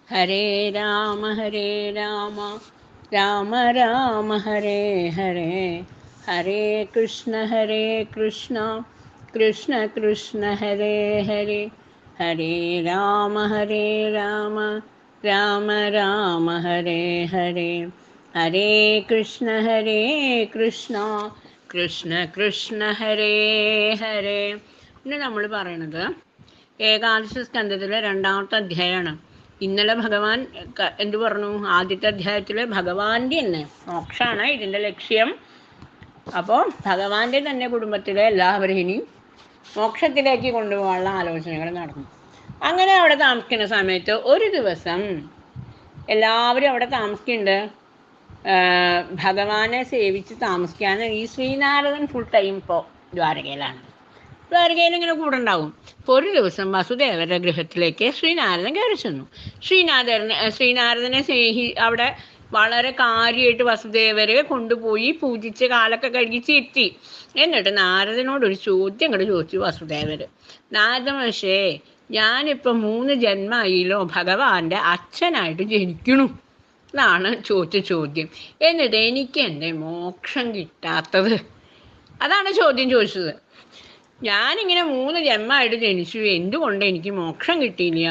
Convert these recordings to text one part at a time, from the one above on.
ഹരേ രാമ രാമ രാമ ഹരേ ഹരേ, ഹരേ കൃഷ്ണ കൃഷ്ണ കൃഷ്ണ ഹരേ ഹരേ, ഹരേ രാമ രാമ രാമ ഹരേ ഹരേ, ഹരേ കൃഷ്ണ കൃഷ്ണ കൃഷ്ണ ഹരേ ഹരേ. ഇന്ന് നമ്മൾ പറയണത് ഏകാദശ സ്കന്ധത്തിലെ രണ്ടാമത്തെ അധ്യായമാണ്. ഇന്നലെ ഭഗവാൻ എന്തു പറഞ്ഞു? ആദ്യത്തെ അധ്യായത്തിൽ ഭഗവാന്റെ തന്നെ മോക്ഷമാണ് ഇതിൻ്റെ ലക്ഷ്യം. അപ്പോൾ ഭഗവാന്റെ തന്നെ കുടുംബത്തിലെ എല്ലാവരും ഇനി മോക്ഷത്തിലേക്ക് കൊണ്ടുപോകാനുള്ള ആലോചനകൾ നടന്നു. അങ്ങനെ അവിടെ താമസിക്കുന്ന സമയത്ത് ഒരു ദിവസം എല്ലാവരും അവിടെ താമസിക്കുന്നുണ്ട്. ഭഗവാനെ സേവിച്ച് താമസിക്കാൻ ഈ ശ്രീനാരദൻ ഫുൾ ടൈം ഇപ്പോൾ ദ്വാരകയിലാണ്. ദ്വാരകയിൽ ഇങ്ങനെ കൂടെ ഉണ്ടാവും. അപ്പോൾ ഒരു ദിവസം വസുദേവരുടെ ഗൃഹത്തിലേക്ക് ശ്രീനാരദൻ കയറി ചെന്നു. ശ്രീനാരദനെ അവിടെ വളരെ കാര്യമായിട്ട് വസുദേവരെ കൊണ്ടുപോയി പൂജിച്ച് കാലൊക്കെ കഴുകിച്ചിരുത്തി. എന്നിട്ട് നാരദനോടൊരു ചോദ്യം അങ്ങോട്ട് ചോദിച്ചു വസുദേവര്. നാരദ മഹർഷേ, ഞാനിപ്പോൾ 3 ജന്മമായില്ലോ ഭഗവാന്റെ അച്ഛനായിട്ട് ജനിക്കണു എന്നാണ് ചോദിച്ച ചോദ്യം. എന്നിട്ട് എനിക്ക് എൻ്റെ മോക്ഷം കിട്ടാത്തത്, അതാണ് ചോദ്യം ചോദിച്ചത്. ഞാനിങ്ങനെ 3 ജന്മമായിട്ട് ജനിച്ചു, എന്തുകൊണ്ട് എനിക്ക് മോക്ഷം കിട്ടിയില്ല?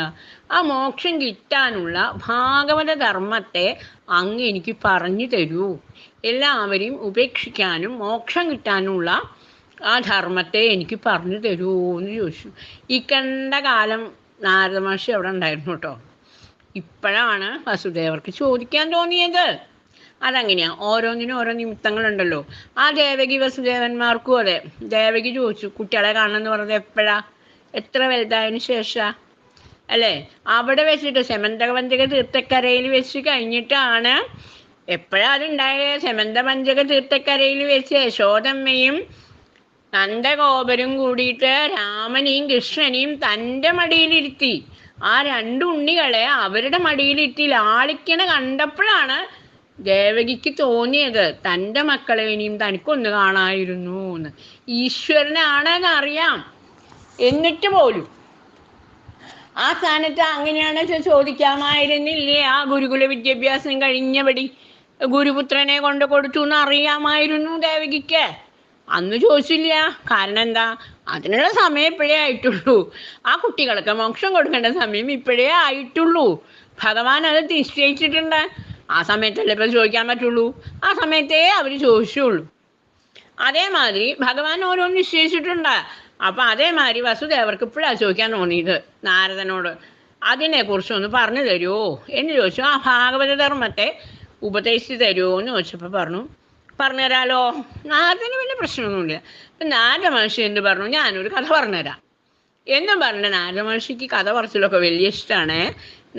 ആ മോക്ഷം കിട്ടാനുള്ള ഭാഗവത ധർമ്മത്തെ അങ്ങ് എനിക്ക് പറഞ്ഞു തരൂ. എല്ലാവരെയും ഉപേക്ഷിക്കാനും മോക്ഷം കിട്ടാനുള്ള ആ ധർമ്മത്തെ എനിക്ക് പറഞ്ഞു തരൂ എന്ന് ചോദിച്ചു. ഈ കണ്ട കാലം നാരദ മഹർഷി അവിടെ ഉണ്ടായിരുന്നു കേട്ടോ. ഇപ്പോഴാണ് വസുദേവർക്ക് ചോദിക്കാൻ തോന്നിയത്. അതങ്ങനെയാണ്, ഓരോന്നിനും ഓരോ നിമിത്തങ്ങളുണ്ടല്ലോ. ആ ദേവകി വസുദേവന്മാർക്കും അതെ. ദേവകി ചോദിച്ചു, കുട്ടികളെ കാണണമെന്ന് പറഞ്ഞത് എപ്പോഴാ? എത്ര വലുതായതിനു ശേഷാ അല്ലേ? അവിടെ വെച്ചിട്ട് സെമന്തപഞ്ചക തീർത്ഥക്കരയിൽ വെച്ച് കഴിഞ്ഞിട്ടാണ്. എപ്പോഴാ അതുണ്ടായത്? സെമന്തപഞ്ചക തീർത്ഥക്കരയിൽ വെച്ച് യശോദമ്മയും നന്ദഗോപരും കൂടിയിട്ട് രാമനെയും കൃഷ്ണനെയും തൻ്റെ മടിയിലിരുത്തി. ആ 2 ഉണ്ണികളെ അവരുടെ മടിയിലിരുത്തി ലാളിക്കണ കണ്ടപ്പോഴാണ് ദേവകിക്ക് തോന്നിയത് തൻ്റെ മക്കളെ ഇനിയും തനിക്കൊന്ന് കാണായിരുന്നു എന്ന്. ഈശ്വരനാണെന്ന് അറിയാം, എന്നിട്ട് പോലും ആ സ്ഥാനത്ത് അങ്ങനെയാണ് ചോദിക്കാമായിരുന്നില്ലേ? ആ ഗുരുകുല വിദ്യാഭ്യാസം കഴിഞ്ഞപടി ഗുരുപുത്രനെ കൊണ്ട് കൊടുത്തു എന്ന് അറിയാമായിരുന്നു ദേവകിക്ക്. അന്ന് ചോദിച്ചില്ല. കാരണം എന്താ? അതിനുള്ള സമയം ഇപ്പോഴേ ആയിട്ടുള്ളൂ. ആ കുട്ടികൾക്ക് മോക്ഷം കൊടുക്കേണ്ട സമയം ഇപ്പോഴേ ആയിട്ടുള്ളൂ. ഭഗവാൻ അത് നിശ്ചയിച്ചിട്ടുണ്ട്. ആ സമയത്തല്ലേ ഇപ്പം ചോദിക്കാൻ പറ്റുള്ളൂ. ആ സമയത്തേ അവർ ചോദിച്ചുള്ളൂ. അതേമാതിരി ഭഗവാൻ ഓരോന്ന് നിശ്ചയിച്ചിട്ടുണ്ട്. അപ്പം അതേമാതിരി വസുദേവർക്ക് ഇപ്പോഴാണ് ചോദിക്കാൻ തോന്നിയത് നാരദനോട്. അതിനെക്കുറിച്ചൊന്ന് പറഞ്ഞു തരുമോ എന്ന് ചോദിച്ചു. ആ ഭാഗവത ധർമ്മത്തെ ഉപദേശിച്ച് തരുമോ എന്ന് ചോദിച്ചപ്പോൾ പറഞ്ഞുതരാലോ. നാരദന് വലിയ പ്രശ്നമൊന്നുമില്ല. അപ്പം നാരദ മഹർഷി എന്ത് പറഞ്ഞു? ഞാനൊരു കഥ പറഞ്ഞുതരാം എന്നും പറഞ്ഞ നാരദ മഹർഷിക്ക് കഥ പറച്ചിലൊക്കെ വലിയ ഇഷ്ടമാണ്.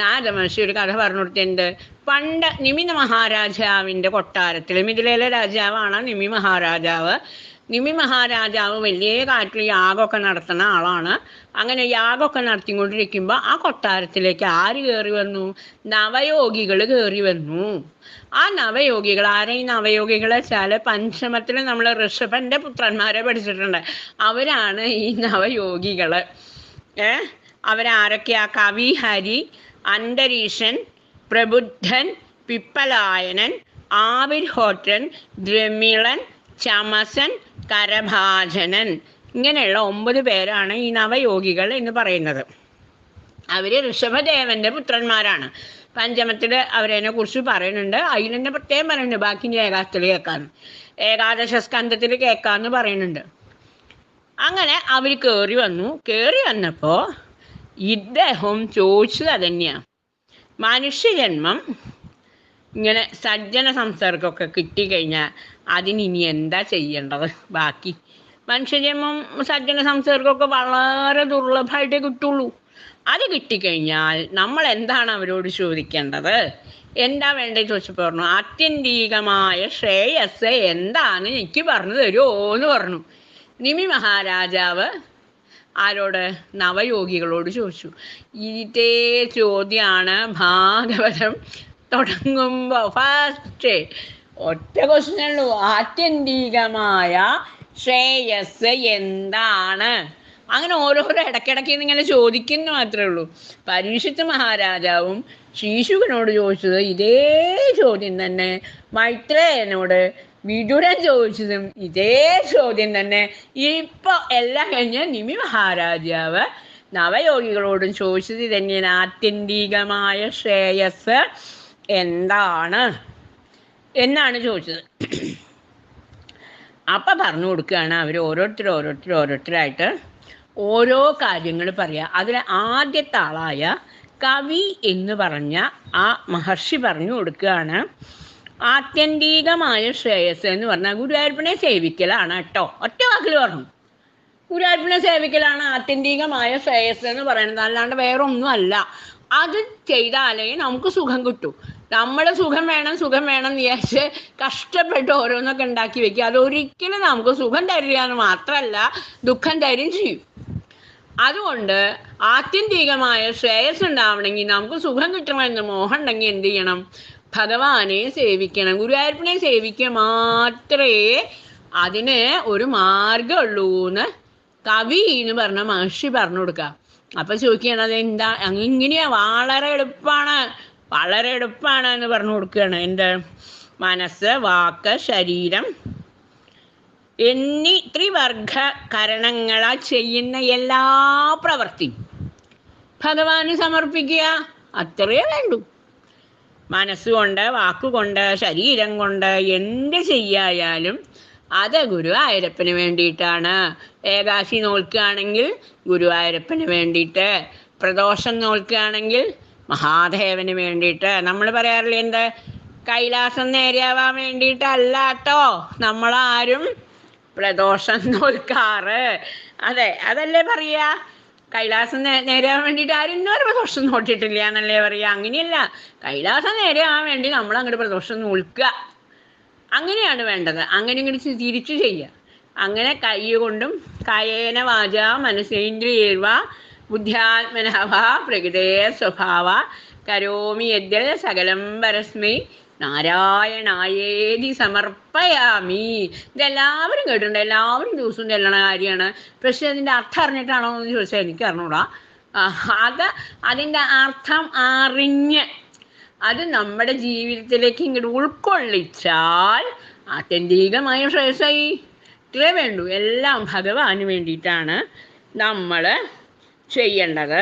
നാരദ മഹർഷി ഒരു കഥ പറഞ്ഞു കൊടുത്തിട്ടുണ്ട്. പണ്ട് നിമി മഹാരാജാവിൻ്റെ കൊട്ടാരത്തിൽ, മിഥിലയിലെ രാജാവാണ് നിമി മഹാരാജാവ്. നിമി മഹാരാജാവ് വലിയ കാട്ടിൽ യാഗമൊക്കെ നടത്തുന്ന ആളാണ്. അങ്ങനെ യാഗമൊക്കെ നടത്തിക്കൊണ്ടിരിക്കുമ്പോൾ ആ കൊട്ടാരത്തിലേക്ക് ആര് കയറി വന്നു? നവയോഗികൾ കയറി വന്നു. ആ നവയോഗികൾ ആരെ? ഈ നവയോഗികളെ വെച്ചാൽ പഞ്ചമത്തിൽ നമ്മൾ ഋഷഭൻ്റെ പുത്രന്മാരെ പഠിച്ചിട്ടുണ്ട്. അവരാണ് ഈ നവയോഗികൾ. അവരാരൊക്കെയാ? കവി, ഹരി, അന്തരീക്ഷൻ, പ്രബുദ്ധൻ, പിപ്പലായനൻ, ആവിർഹോത്രൻ, ദ്രമിളൻ, ചമസൻ, കരഭാജനൻ. ഇങ്ങനെയുള്ള 9 പേരാണ് ഈ നവയോഗികൾ എന്ന് പറയുന്നത്. അവർ ഋഷഭദേവൻ്റെ പുത്രന്മാരാണ്. പഞ്ചമത്തിൽ അവരതിനെ കുറിച്ച് പറയുന്നുണ്ട്. അതിൽ തന്നെ പ്രത്യേകം പറയുന്നുണ്ട്. ബാക്കി ഏകാദശത്തിൽ കേൾക്കാന്ന്, ഏകാദശ സ്കന്ധത്തിൽ കേൾക്കാമെന്ന് പറയുന്നുണ്ട്. അങ്ങനെ അവർ കയറി വന്നപ്പോൾ ഇദ്ദേഹം ചോദിച്ചത് അതന്നെയാണ്. മനുഷ്യജന്മം ഇങ്ങനെ സജ്ജന സംസർഗമൊക്കെ കിട്ടിക്കഴിഞ്ഞാൽ അതിനിനി എന്താ ചെയ്യേണ്ടത്? ബാക്കി മനുഷ്യജന്മം സജ്ജന സംസർഗമൊക്കെ വളരെ ദുർലഭമായിട്ടേ കിട്ടുള്ളൂ. അത് കിട്ടിക്കഴിഞ്ഞാൽ നമ്മൾ എന്താണ് അവരോട് ചോദിക്കേണ്ടത്? എന്താ വേണ്ടത് ചോദിച്ചപ്പോൾ പറഞ്ഞു, ആത്യന്തികമായ ശ്രേയസ് എന്താണ് എനിക്ക് പറഞ്ഞു തരുമോ എന്ന് പറഞ്ഞു. നിമി മഹാരാജാവ് ആരോട്? നവയോഗികളോട് ചോദിച്ചു. ഇതേ ചോദ്യമാണ് ഭാഗവതം തുടങ്ങുമ്പോൾ ഫസ്റ്റ് ഒറ്റ ക്വസ്റ്റ്യനുള്ളൂ. ആത്യന്തികമായ ശ്രേയസ് എന്താണ്? അങ്ങനെ ഓരോരോ ഇടയ്ക്കിടയ്ക്ക് ഇങ്ങനെ ചോദിക്കുന്നു മാത്രമേ ഉള്ളൂ. പരീക്ഷിത്ത് മഹാരാജാവും ശീശുവിനോട് ചോദിച്ചത് ഇതേ ചോദ്യം തന്നെ, മൈത്രേയനോട് വിദുരൻ ചോദിച്ചതും ഇതേ ചോദ്യം തന്നെ. ഇപ്പൊ എല്ലാം കഴിഞ്ഞ് നിമി മഹാരാജാവ് നവയോഗികളോടും ചോദിച്ചത് തന്നെയാണ്, ആത്യന്തികമായ ശ്രേയസ് എന്താണ് എന്നാണ് ചോദിച്ചത്. അപ്പം പറഞ്ഞു കൊടുക്കുകയാണ്. അവർ ഓരോരുത്തരായിട്ട് ഓരോ കാര്യങ്ങൾ പറയുക. അതിൽ ആദ്യത്തെ ആളായ കവി എന്ന് പറഞ്ഞ ആ മഹർഷി പറഞ്ഞു കൊടുക്കുകയാണ്, ആത്യന്തികമായ ശ്രേയസ് എന്ന് പറഞ്ഞാൽ ഗുരുവായൂരപ്പനെ സേവിക്കലാണ് കേട്ടോ. ഒറ്റ വാക്കിൽ പറഞ്ഞു, ഗുരുവായൂരപ്പനെ സേവിക്കലാണ് ആത്യന്തികമായ ശ്രേയസ് എന്ന് പറയുന്നത്, അല്ലാണ്ട് വേറെ ഒന്നും അല്ല. അത് ചെയ്താലേ നമുക്ക് സുഖം കിട്ടൂ. നമ്മൾ സുഖം വേണം എന്ന് വിചാരിച്ച് കഷ്ടപ്പെട്ട് ഓരോന്നൊക്കെ ഉണ്ടാക്കി വെക്കുക. അതൊരിക്കലും നമുക്ക് സുഖം തരില്ല എന്ന് മാത്രമല്ല, ദുഃഖം തരും ചെയ്യും. അതുകൊണ്ട് ആത്യന്തികമായ ശ്രേയസ് ഉണ്ടാവണമെങ്കിൽ, നമുക്ക് സുഖം കിട്ടണമെന്ന് മോഹം ഉണ്ടെങ്കിൽ എന്ത് ചെയ്യണം? ഭഗവാനെ സേവിക്കണം. ഗുരുവായൂരപ്പനെ സേവിക്കുക മാത്രമേ അതിന് ഒരു മാർഗമുള്ളൂ എന്ന് കവി എന്ന് പറഞ്ഞ മഹർഷി പറഞ്ഞു കൊടുക്കുക. അപ്പൊ ചോദിക്കുകയാണ്, അതെന്താ ഇങ്ങനെയാ? വളരെ എളുപ്പമാണ് എന്ന് പറഞ്ഞു കൊടുക്കുകയാണ്. എൻ്റെ മനസ്സ്, വാക്ക്, ശരീരം എന്നീ ത്രിവർഗ കരണങ്ങളാൽ ചെയ്യുന്ന എല്ലാ പ്രവൃത്തിയും ഭഗവാന് സമർപ്പിക്കുക, അത്രയേ വേണ്ടൂ. മനസ്സുകൊണ്ട്, വാക്കുകൊണ്ട്, ശരീരം കൊണ്ട് എന്ത് ചെയ്യായാലും അത് ഗുരുവായൂരപ്പന് വേണ്ടിയിട്ടാണ്. ഏകാശി നോൽക്കുകയാണെങ്കിൽ ഗുരുവായൂരപ്പന് വേണ്ടിയിട്ട്, പ്രദോഷം നോൽക്കുകയാണെങ്കിൽ മഹാദേവന് വേണ്ടിയിട്ട്. നമ്മൾ പറയാറില്ല, എന്ത് കൈലാസം നേരെയാവാൻ വേണ്ടിയിട്ടല്ല കേട്ടോ നമ്മളാരും പ്രദോഷം നോൽക്കാറ്. അതെ, അതല്ലേ പറയുക. കൈലാസം നേരെയാവാൻ വേണ്ടിയിട്ട് ആരും ഇന്നൊരു പ്രദോഷം നോട്ടിട്ടില്ല എന്നല്ലേ പറയുക. അങ്ങനെയല്ല, കൈലാസം നേരെയാവാൻ വേണ്ടി നമ്മൾ അങ്ങോട്ട് പ്രദോഷം നോൽക്കുക. അങ്ങനെയാണ് വേണ്ടത്. അങ്ങനെ ഇങ്ങോട്ട് തിരിച്ചു ചെയ്യുക. അങ്ങനെ കൈ കൊണ്ടും കായേന വാച മനസേന്ദ്രിയേർവ ബുദ്ധ്യാത്മനവ പ്രകൃതേ സ്വഭാവ കരോമി യദ്യ സകലം പരസ്മൈ നാരായണായേതി സമർപ്പയാമി. ഇതെല്ലാവരും കേട്ടിട്ടുണ്ട്, എല്ലാവരും ദിവസവും ചെല്ലണ കാര്യമാണ്. പക്ഷെ അതിൻ്റെ അർത്ഥം അറിഞ്ഞിട്ടാണോ എന്ന് ചോദിച്ചാൽ എനിക്ക് അറിഞ്ഞൂടാ. അതിൻ്റെ അർത്ഥം അറിഞ്ഞ് അത് നമ്മുടെ ജീവിതത്തിലേക്ക് ഇങ്ങോട്ട് ഉൾക്കൊള്ളിച്ചാൽ ആത്യന്തികമായ ശ്രേയസ്സായി. ഇത്രേ വേണ്ടൂ. എല്ലാം ഭഗവാന് വേണ്ടിയിട്ടാണ് നമ്മൾ ചെയ്യേണ്ടത്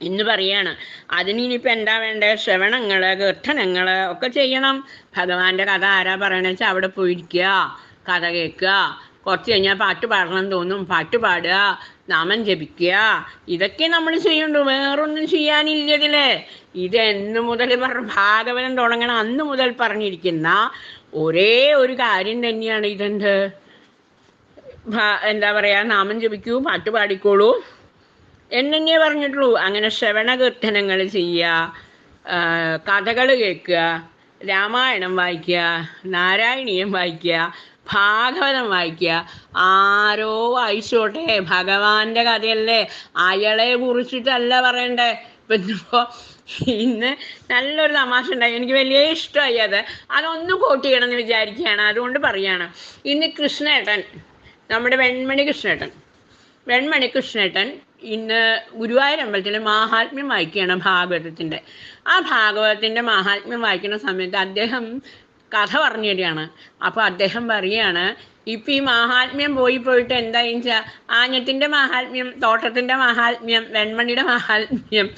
എന്ന് പറയാണ്. അതിനിപ്പോൾ എന്താ വേണ്ടത്? ശ്രവണങ്ങൾ, കീർത്തനങ്ങൾ ഒക്കെ ചെയ്യണം. ഭഗവാന്റെ കഥ ആരാ പറയണമെന്ന് വെച്ചാൽ അവിടെ പോയിരിക്കുക, കഥ കേൾക്കുക. കുറച്ച് കഴിഞ്ഞാൽ പാട്ട് പാടണം തോന്നും, പാട്ട് പാടുക, നാമം ജപിക്കുക. ഇതൊക്കെ നമ്മൾ ചെയ്യണ്ടു, വേറൊന്നും ചെയ്യാനില്ലതിൽ. ഇത് എന്ന് മുതൽ ഭാഗവതം തുടങ്ങണം അന്ന് മുതൽ പറഞ്ഞിരിക്കുന്ന ഒരേ ഒരു കാര്യം തന്നെയാണ്. ഇതെന്ത് എന്താ പറയുക, നാമം ജപിക്കൂ, പാട്ട് പാടിക്കോളൂ എന്നെ പറഞ്ഞിട്ടുള്ളൂ. അങ്ങനെ ശ്രവണ കീർത്തനങ്ങൾ ചെയ്യുക, കഥകൾ കേൾക്കുക, രാമായണം വായിക്കുക, നാരായണീയം വായിക്കുക, ഭാഗവതം വായിക്കുക. ആരോ വായിച്ചോട്ടെ, ഭഗവാന്റെ കഥയല്ലേ, അയാളെ കുറിച്ചിട്ടല്ല പറയണ്ടേ. ഇപ്പോൾ ഇന്ന് നല്ലൊരു തമാശ ഉണ്ടായി, എനിക്ക് വലിയ ഇഷ്ടമായി. അതൊന്ന് കോട്ട് ചെയ്യണമെന്ന് വിചാരിക്കുകയാണ്, അതുകൊണ്ട് പറയാണ്. ഇന്ന് കൃഷ്ണേട്ടൻ, നമ്മുടെ വെൺമണി കൃഷ്ണേട്ടൻ ഇന്ന് ഗുരുവായൂർ അമ്പലത്തിൽ മാഹാത്മ്യം വായിക്കുകയാണ്, ഭാഗവതത്തിൻ്റെ. ആ ഭാഗവതത്തിൻ്റെ മാഹാത്മ്യം വായിക്കുന്ന സമയത്ത് അദ്ദേഹം കഥ പറഞ്ഞു തരികയാണ്. അപ്പോൾ അദ്ദേഹം പറയുകയാണ്, ഇപ്പം ഈ മാഹാത്മ്യം പോയിട്ട് എന്തായെന്ന് വെച്ചാൽ ആഞ്ഞത്തിൻ്റെ മാഹാത്മ്യം, തോട്ടത്തിൻ്റെ മാഹാത്മ്യം, വെൺമണിയുടെ മാഹാത്മ്യം,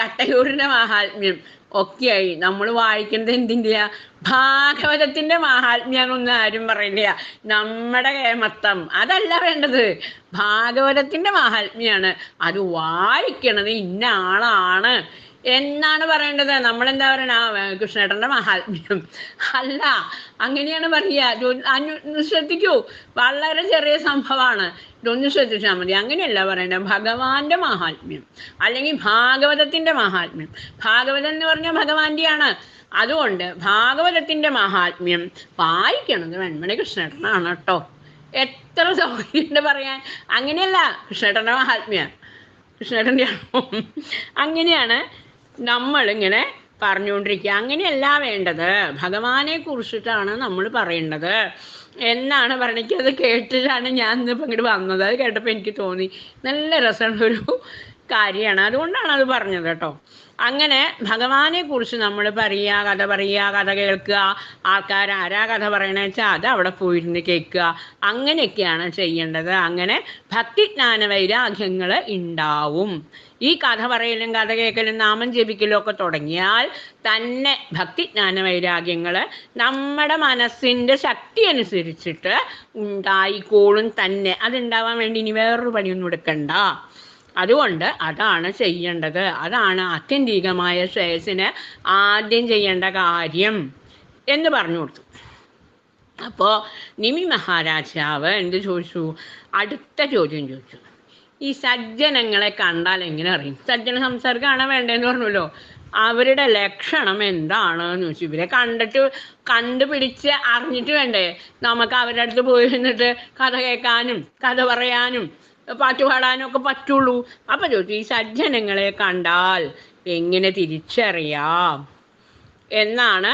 തട്ടയൂരിൻ്റെ മാഹാത്മ്യം ഒക്കെയായി. നമ്മൾ വായിക്കുന്നത് എന്തിൻ്റെയാ? ഭാഗവതത്തിൻ്റെ മാഹാത്മ്യാന്നൊന്നും ആരും പറയില്ല. നമ്മുടെ കേമത്തം അതല്ല വേണ്ടത്, ഭാഗവതത്തിൻ്റെ മാഹാത്മ്യാണ്. അത് വായിക്കണത് ഇന്ന ആളാണ് എന്നാണ് പറയേണ്ടത്. നമ്മളെന്താ പറയണ, കൃഷ്ണേട്ടൻ്റെ മഹാത്മ്യം അല്ല, അങ്ങനെയാണ് പറയുക. ശ്രദ്ധിക്കൂ, വളരെ ചെറിയ സംഭവമാണ്, ഇതൊന്ന് ശ്രദ്ധിച്ചാൽ മതി. അങ്ങനെയല്ല പറയേണ്ടത്, ഭഗവാന്റെ മഹാത്മ്യം അല്ലെങ്കിൽ ഭാഗവതത്തിൻ്റെ മഹാത്മ്യം. ഭാഗവതം എന്ന് പറഞ്ഞാൽ ഭഗവാന്റെയാണ്. അതുകൊണ്ട് ഭാഗവതത്തിൻ്റെ മഹാത്മ്യം വായിക്കണത് വെൺമണി കൃഷ്ണേട്ടനാണ് കേട്ടോ. എത്ര സൗകര്യമുണ്ട് പറയാൻ. അങ്ങനെയല്ല, കൃഷ്ണേട്ടൻ്റെ മഹാത്മ്യം കൃഷ്ണേട്ടൻ്റെ ആണോ. അങ്ങനെയാണ് നമ്മളിങ്ങനെ പറഞ്ഞുകൊണ്ടിരിക്കുക. അങ്ങനെയല്ല വേണ്ടത്, ഭഗവാനെ കുറിച്ചിട്ടാണ് നമ്മൾ പറയേണ്ടത് എന്നാണ് പറഞ്ഞിട്ട്. അത് കേട്ടിട്ടാണ് ഞാൻ ഇന്നിപ്പോൾ ഇങ്ങോട്ട് വന്നത്. അത് കേട്ടപ്പോൾ എനിക്ക് തോന്നി നല്ല രസമുള്ളൊരു കാര്യമാണ്, അതുകൊണ്ടാണ് അത് പറഞ്ഞത് കേട്ടോ. അങ്ങനെ ഭഗവാനെ കുറിച്ച് നമ്മൾ പറയുക, കഥ കേൾക്കുക, ആൾക്കാർ ആരാ കഥ പറയണ വെച്ചാൽ അത് അവിടെ പോയിരുന്ന് കേൾക്കുക, അങ്ങനെയൊക്കെയാണ് ചെയ്യേണ്ടത്. അങ്ങനെ ഭക്തിജ്ഞാന വൈരാഗ്യങ്ങൾ ഉണ്ടാവും. ഈ കഥ പറയലും കഥ കേൾക്കലും നാമം ജപിക്കലും ഒക്കെ തുടങ്ങിയാൽ തന്നെ ഭക്തിജ്ഞാന വൈരാഗ്യങ്ങൾ നമ്മുടെ മനസ്സിൻ്റെ ശക്തി അനുസരിച്ചിട്ട് ഉണ്ടായിക്കോളും തന്നെ. അതുണ്ടാവാൻ വേണ്ടി ഇനി വേറൊരു പണിയൊന്നും എടുക്കണ്ട. അതുകൊണ്ട് അതാണ് ചെയ്യേണ്ടത്. അതാണ് ആത്യന്തികമായ ശ്രേയസിന് ആദ്യം ചെയ്യേണ്ട കാര്യം എന്ന് പറഞ്ഞു കൊടുത്തു. അപ്പോൾ നിമി മഹാരാജാവ് എന്ത് ചോദിച്ചു? അടുത്ത ചോദ്യം ചോദിച്ചു. ഈ സജ്ജനങ്ങളെ കണ്ടാൽ എങ്ങനെ അറിയും? സജ്ജന സംസർഗമാണ് വേണ്ടതെന്ന് പറഞ്ഞല്ലോ. അവരുടെ ലക്ഷണം എന്താണെന്ന് ചോദിച്ചു. ഇവരെ കണ്ടുപിടിച്ച് അറിഞ്ഞിട്ട് വേണ്ടേ നമുക്ക് അവരുടെ അടുത്ത് പോയി നിന്നിട്ട് കഥ കേൾക്കാനും കഥ പറയാനും പാട്ട് പാടാനും ഒക്കെ പറ്റുള്ളൂ. അപ്പം ചോദിച്ചു, ഈ സജ്ജനങ്ങളെ കണ്ടാൽ എങ്ങനെ തിരിച്ചറിയാം എന്നാണ്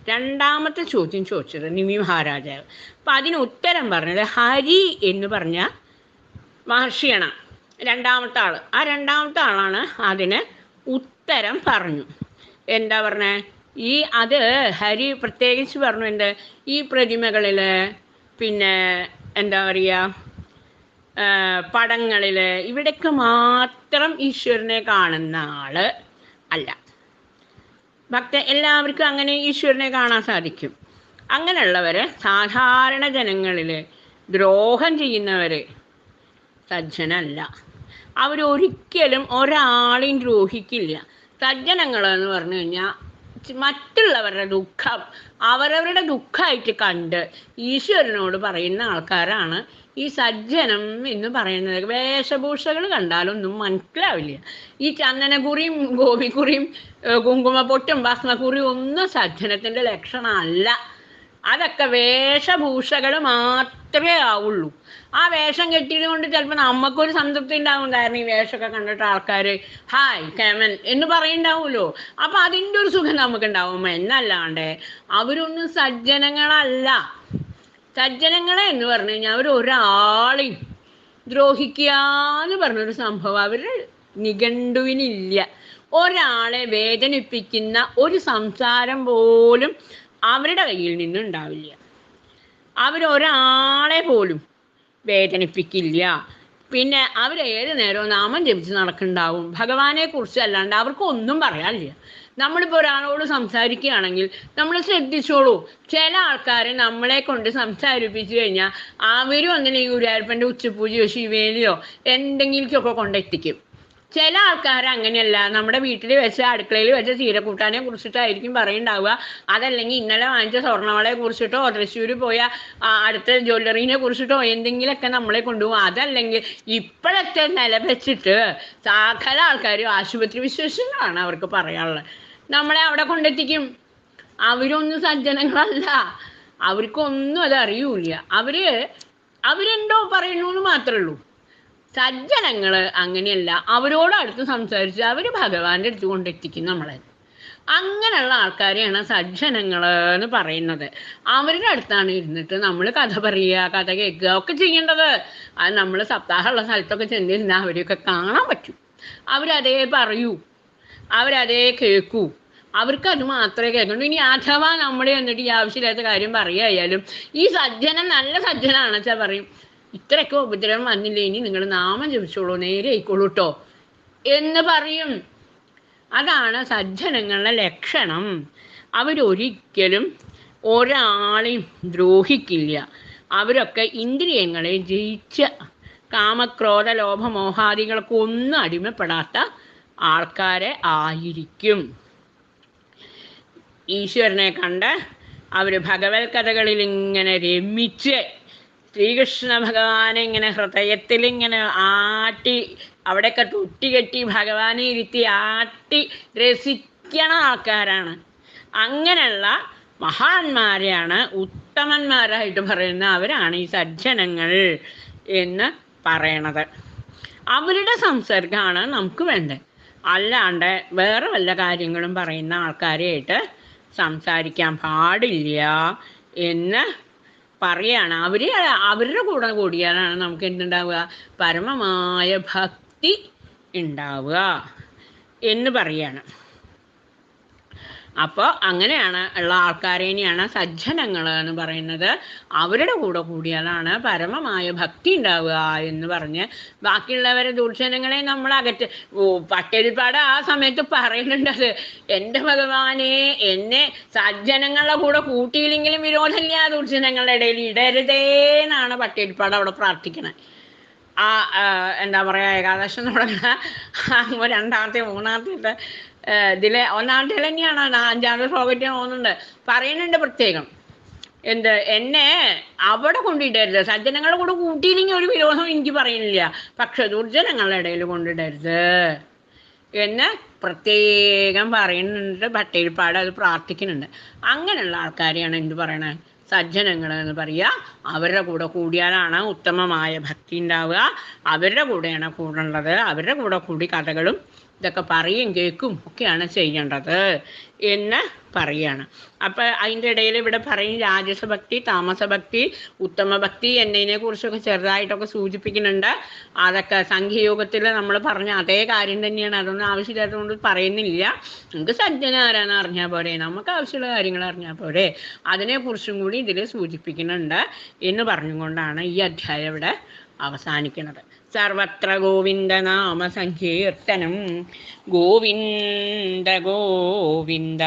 രണ്ടാമത്തെ ചോദ്യം ചോദിച്ചത് നിമി മഹാരാജാവ്. അപ്പം അതിന് ഉത്തരം പറഞ്ഞത് ഹരി എന്ന് പറഞ്ഞ മഹർഷിയാണ് രണ്ടാമത്തെ ആൾ. ആ രണ്ടാമത്തെ ആളാണ് അതിന് ഉത്തരം പറഞ്ഞു. എന്താ പറഞ്ഞേ? അത് ഹരി പ്രത്യേകിച്ച് പറഞ്ഞു. ഈ പ്രതിമകളിൽ, പിന്നെ എന്താ പറയുക, പടങ്ങളിൽ, ഇവിടെയൊക്കെ മാത്രം ഈശ്വരനെ കാണുന്ന ആള് അല്ല. എല്ലാവർക്കും അങ്ങനെ ഈശ്വരനെ കാണാൻ സാധിക്കും. അങ്ങനെയുള്ളവർ, സാധാരണ ജനങ്ങളിൽ ദ്രോഹം ചെയ്യുന്നവർ സജ്ജനല്ല. അവരൊരിക്കലും ഒരാളെയും ദ്രോഹിക്കില്ല. സജ്ജനങ്ങളെന്ന് പറഞ്ഞു കഴിഞ്ഞാൽ മറ്റുള്ളവരുടെ ദുഃഖം അവരവരുടെ ദുഃഖമായിട്ട് കണ്ട് ഈശ്വരനോട് പറയുന്ന ആൾക്കാരാണ് ഈ സജ്ജനം എന്ന് പറയുന്നത്. വേഷഭൂഷകൾ കണ്ടാലൊന്നും മനസ്സിലാവില്ല. ഈ ചന്ദനക്കുറിയും ഗോപിക്കുറിയും കുങ്കുമപ്പൊട്ടും ഭസ്മക്കുറിയും ഒന്നും സജ്ജനത്തിൻ്റെ ലക്ഷണമല്ല. അതൊക്കെ വേഷഭൂഷകൾ മാത്രമേ ആവുള്ളൂ. ആ വേഷം കെട്ടിയത് കൊണ്ട് ചിലപ്പോൾ നമുക്കൊരു സംതൃപ്തി ഉണ്ടാവുണ്ടായിരുന്നു. ഈ വേഷമൊക്കെ കണ്ടിട്ട് ആൾക്കാർ ഹായ് കേമൻ എന്ന് പറയുണ്ടാവുമല്ലോ. അപ്പം അതിൻ്റെ ഒരു സുഖം നമുക്കുണ്ടാവും. എന്നല്ലാണ്ട് അവരൊന്നും സജ്ജനങ്ങളല്ല. സജ്ജനങ്ങളെ എന്ന് പറഞ്ഞു കഴിഞ്ഞാൽ അവരൊരാളെയും ദ്രോഹിക്കുക എന്ന് പറഞ്ഞൊരു സംഭവം അവരുടെ നിഘണ്ടുവിനില്ല. ഒരാളെ വേദനിപ്പിക്കുന്ന ഒരു സംസാരം പോലും അവരുടെ കയ്യിൽ നിന്നുണ്ടാവില്ല. അവരൊരാളെ പോലും വേദനിപ്പിക്കില്ല. പിന്നെ അവരേത് നേരവും നാമം ജപിച്ച് നടക്കുന്നുണ്ടാവും. ഭഗവാനെ കുറിച്ച് അല്ലാണ്ട് അവർക്കൊന്നും പറയാനില്ല. നമ്മളിപ്പോൾ ഒരാളോട് സംസാരിക്കുകയാണെങ്കിൽ നമ്മൾ ശ്രദ്ധിച്ചോളൂ. ചില ആൾക്കാരെ നമ്മളെ കൊണ്ട് സംസാരിപ്പിച്ചു കഴിഞ്ഞാൽ അവരും ഒന്നിനെ ഗുരുവായൂരപ്പൻ്റെ ഉച്ചപൂജയോ ശിവേലിയോ എന്തെങ്കിലുമൊക്കെ കൊണ്ടെത്തിക്കും. ചില ആൾക്കാർ അങ്ങനെയല്ല. നമ്മുടെ വീട്ടിൽ വെച്ച് അടുക്കളയിൽ വെച്ച ചീരക്കൂട്ടാനെ കുറിച്ചിട്ടായിരിക്കും പറയുണ്ടാവുക. അതല്ലെങ്കിൽ ഇന്നലെ വാങ്ങിച്ച സ്വർണ്ണവളയെ കുറിച്ചിട്ടോ തൃശ്ശൂർ പോയ അടുത്ത ജ്വല്ലറീനെ കുറിച്ചിട്ടോ എന്തെങ്കിലുമൊക്കെ നമ്മളെ കൊണ്ടുപോകും. അതല്ലെങ്കിൽ ഇപ്പോഴത്തെ നില വെച്ചിട്ട് സകല ആൾക്കാരും ആശുപത്രി വിശേഷങ്ങളാണ് അവർക്ക് പറയാനുള്ളത്. നമ്മളെ അവിടെ കൊണ്ടെത്തിക്കും. അവരൊന്നും സജ്ജനങ്ങളല്ല. അവർക്കൊന്നും അത് അറിയൂല. അവരെന്തോ പറയുന്നു എന്ന് മാത്രമേ ഉള്ളൂ. സജ്ജനങ്ങൾ അങ്ങനെയല്ല. അവരോട് അടുത്ത് സംസാരിച്ച് അവർ ഭഗവാന്റെ അടുത്ത് കൊണ്ടെത്തിക്കും നമ്മളെ. അങ്ങനെയുള്ള ആൾക്കാരെയാണ് സജ്ജനങ്ങൾ എന്ന് പറയുന്നത്. അവരുടെ അടുത്താണ് ഇരുന്നിട്ട് നമ്മൾ കഥ പറയുക, കഥ കേൾക്കുക ഒക്കെ ചെയ്യേണ്ടത്. അത് നമ്മൾ സപ്താഹമുള്ള സ്ഥലത്തൊക്കെ ചെന്നിരുന്നാൽ അവരെയൊക്കെ കാണാൻ പറ്റും. അവരതേ പറയൂ, അവരതേ കേൾക്കൂ. അവർക്കത് മാത്രമേ കേൾക്കണ്ടൂ. ഇനി അഥവാ നമ്മൾ എന്നിട്ട് ഈ ആവശ്യമില്ലാത്ത കാര്യം പറയുകയായാലും ഈ സജ്ജനൻ നല്ല സജ്ജനാണെന്ന് വെച്ചാൽ പറയും, ഇത്രയൊക്കെ ഉപദ്രവം വന്നില്ലേ, ഇനി നിങ്ങൾ നാമം ജപിച്ചോളൂ, നേരെ ആയിക്കോളൂ കേട്ടോ എന്ന് പറയും. അതാണ് സജ്ജനങ്ങളുടെ ലക്ഷണം. അവരൊരിക്കലും ഒരാളെയും ദ്രോഹിക്കില്ല. അവരൊക്കെ ഇന്ദ്രിയങ്ങളെ ജയിച്ച കാമക്രോധ ലോഭമോഹാദികൾക്കൊന്നും അടിമപ്പെടാത്ത ആൾക്കാരെ ആയിരിക്കും. ഈശ്വരനെ കണ്ട് അവർ ഭഗവത് കഥകളിൽ ഇങ്ങനെ രമിച്ച് ശ്രീകൃഷ്ണ ഭഗവാനെ ഇങ്ങനെ ഹൃദയത്തിൽ ഇങ്ങനെ ആട്ടി അവിടെയൊക്കെ തൊട്ടികെട്ടി ഭഗവാനെ ഇരുത്തി ആട്ടി രസിക്കണ ആൾക്കാരാണ്. അങ്ങനെയുള്ള മഹാന്മാരെയാണ് ഉത്തമന്മാരായിട്ട് പറയുന്ന അവരാണ് ഈ സജ്ജനങ്ങൾ എന്ന് പറയണത്. അവരുടെ സംസർഗമാണ് നമുക്ക് വേണ്ടത്. അല്ലാണ്ട് വേറെ വല്ല കാര്യങ്ങളും പറയുന്ന ആൾക്കാരെയായിട്ട് സംസാരിക്കാൻ പാടില്ല എന്ന് പറയാണ്. അവരുടെ കൂടെ കൂടിയാലാണ് നമുക്ക് എന്തുണ്ടാവുക? പരമമായ ഭക്തി ഉണ്ടാവുക എന്ന് പറയാണ്. അപ്പോൾ അങ്ങനെയാണ് ഉള്ള ആൾക്കാരേനെയാണ് സജ്ജനങ്ങൾ എന്ന് പറയുന്നത്. അവരുടെ കൂടെ കൂടിയാലാണ് പരമമായ ഭക്തി ഉണ്ടാവുക എന്ന് പറഞ്ഞ് ബാക്കിയുള്ളവരെ ദൂർജനങ്ങളെ നമ്മൾ പട്ടേൽപ്പാട് ആ സമയത്ത് പറയുന്നുണ്ടത്, എൻ്റെ ഭഗവാനെ, എന്നെ സജ്ജനങ്ങളുടെ കൂടെ കൂട്ടിയില്ലെങ്കിലും വിരോധമില്ല, ദൂർജനങ്ങളുടെ ഇടയിൽ ഇടരുതേന്നാണ് പട്ടേൽപ്പാട് അവിടെ പ്രാർത്ഥിക്കണത്. എന്താ പറയുക, ഏകാദശം തുടങ്ങുന്ന രണ്ടാമത്തെ മൂന്നാമത്തെ ഇതിലെ ഒന്നാമത്തെ തന്നെയാണ്, അഞ്ചാമത്തെ ശ്ലോകത്തിൽ തോന്നുന്നുണ്ട്, പറയുന്നുണ്ട് പ്രത്യേകം എന്ത്, എന്നെ അവിടെ കൊണ്ടിടരുത്, സജ്ജനങ്ങളുടെ കൂടെ കൂട്ടിയില്ലെങ്കിൽ ഒരു വിരോധം എനിക്ക് പറയുന്നില്ല, പക്ഷെ ദുർജനങ്ങളുടെ ഇടയിൽ കൊണ്ടിടരുത് എന്ന് പ്രത്യേകം പറയുന്നുണ്ട്. പട്ടേൽപ്പാട് അത് പ്രാർത്ഥിക്കുന്നുണ്ട്. അങ്ങനെയുള്ള ആൾക്കാരെയാണ് എന്ത് പറയണേ? സജ്ജനങ്ങൾ എന്ന് പറയുക. അവരുടെ കൂടെ കൂടിയാലാണ് ഉത്തമമായ ഭക്തി ഉണ്ടാവുക. അവരുടെ കൂടെയാണ് കൂടുള്ളത്. അവരുടെ കൂടെ കൂടി കഥകളും ഇതൊക്കെ പറയുകയും കേൾക്കും ഒക്കെയാണ് ചെയ്യേണ്ടത് എന്ന് പറയാണ്. അപ്പം അതിൻ്റെ ഇടയിൽ ഇവിടെ പറയും രാജസഭക്തി, താമസഭക്തി, ഉത്തമഭക്തി എന്നതിനെ കുറിച്ചൊക്കെ ചെറുതായിട്ടൊക്കെ സൂചിപ്പിക്കുന്നുണ്ട്. അതൊക്കെ സംഖ്യയോഗത്തിൽ നമ്മൾ പറഞ്ഞ അതേ കാര്യം തന്നെയാണ്. അതൊന്നും ആവശ്യമില്ലാത്തതുകൊണ്ട് പറയുന്നില്ല. നമുക്ക് സജ്ജനാരാന്ന് അറിഞ്ഞാൽ പോരെ, നമുക്ക് ആവശ്യമുള്ള കാര്യങ്ങൾ അറിഞ്ഞാൽ പോരെ, അതിനെക്കുറിച്ചും കൂടി ഇതിൽ സൂചിപ്പിക്കുന്നുണ്ട് എന്ന് പറഞ്ഞുകൊണ്ടാണ് ഈ അധ്യായം ഇവിടെ അവസാനിക്കുന്നത്. സർവത്ര ഗോവിന്ദ നാമ സങ്കീർത്തനം. ഗോവിന്ദ ഗോവിന്ദ.